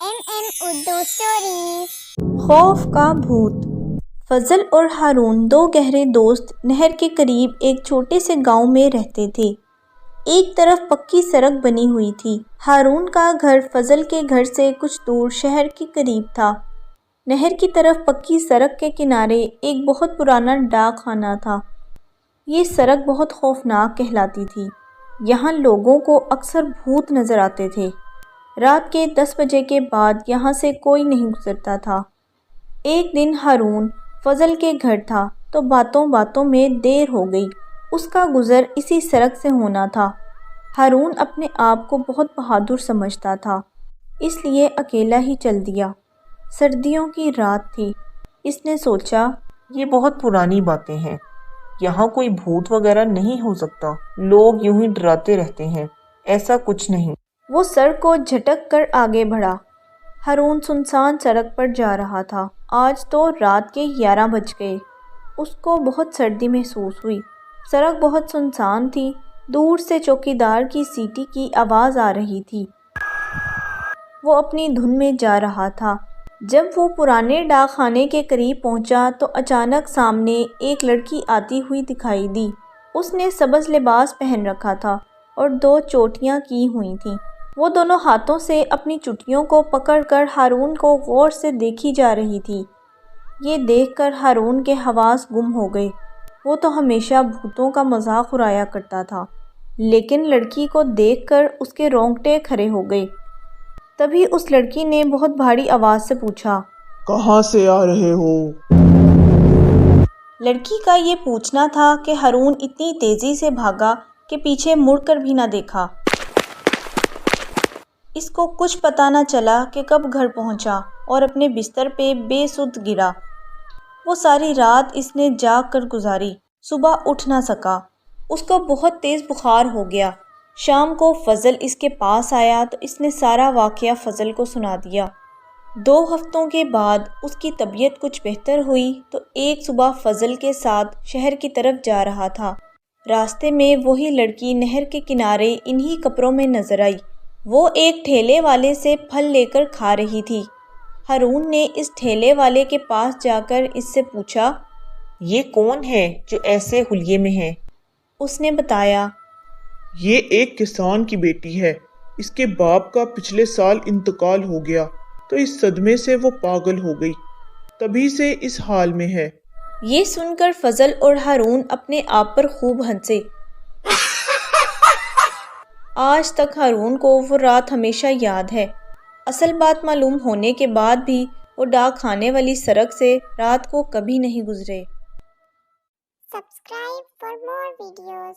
Urdu stories. खौफ का भूत। फजल और हारून दो गहरे दोस्त नहर के करीब एक छोटे से गांव में रहते थे। एक तरफ पक्की सड़क बनी हुई थी। हारून का घर फजल के घर से कुछ दूर शहर के करीब था। नहर की तरफ पक्की सड़क के किनारे एक बहुत पुराना डाक खाना था। ये सड़क बहुत खौफनाक कहलाती थी। यहाँ लोगों को अक्सर भूत नज़र आते थे। रात के 10 बजे के बाद यहाँ से कोई नहीं गुजरता था। एक दिन हारून फजल के घर था तो बातों बातों में देर हो गई। उसका गुज़र इसी सड़क से होना था। हारून अपने आप को बहुत बहादुर समझता था, इसलिए अकेला ही चल दिया। सर्दियों की रात थी। इसने सोचा, ये बहुत पुरानी बातें हैं। यहाँ कोई भूत वगैरह नहीं हो सकता। लोग यूं ही डराते रहते हैं। ऐसा कुछ नहीं। वो सड़क को झटक कर आगे बढ़ा। हारून सुनसान सड़क पर जा रहा था। आज तो रात के 11 बज गए। उसको बहुत सर्दी महसूस हुई। सड़क बहुत सुनसान थी। दूर से चौकीदार की सीटी की आवाज़ आ रही थी। वो अपनी धुन में जा रहा था। जब वो पुराने डाक खाने के करीब पहुंचा तो अचानक सामने एक लड़की आती हुई दिखाई दी। उसने सब्ज़ लिबास पहन रखा था और 2 चोटियां की हुई थीं। वो दोनों हाथों से अपनी चुटियों को पकड़कर हारून को गौर से देखी जा रही थी। ये देखकर हारून के हवास गुम हो गए। वो तो हमेशा भूतों का मजाक उड़ाया करता था, लेकिन लड़की को देखकर उसके रोंगटे खड़े हो गए। तभी उस लड़की ने बहुत भारी आवाज़ से पूछा, कहाँ से आ रहे हो? लड़की का ये पूछना था कि हारून इतनी तेज़ी से भागा कि पीछे मुड़कर भी ना देखा। इसको कुछ पता न चला कि कब घर पहुंचा और अपने बिस्तर पे बेसुध गिरा। वो सारी रात इसने जाग कर गुजारी। सुबह उठ ना सका। उसको बहुत तेज़ बुखार हो गया। शाम को फजल इसके पास आया तो इसने सारा वाक़या फजल को सुना दिया। 2 हफ्तों के बाद उसकी तबीयत कुछ बेहतर हुई तो एक सुबह फजल के साथ शहर की तरफ जा रहा था। रास्ते में वही लड़की नहर के किनारे इन्हीं कपड़ों में नजर आई। वो एक ठेले वाले से फल लेकर खा रही थी। हारून ने इस ठेले वाले के पास जाकर इससे पूछा, ये कौन है जो ऐसे हुलिये में है? उसने बताया, ये एक किसान की बेटी है। इसके बाप का पिछले साल इंतकाल हो गया तो इस सदमे से वो पागल हो गई, तभी से इस हाल में है। ये सुनकर फजल और हारून अपने आप पर खूब हंसे। आज तक हारून को वो रात हमेशा याद है। असल बात मालूम होने के बाद भी वो डाक खाने वाली सड़क से रात को कभी नहीं गुजरे। Subscribe for more videos.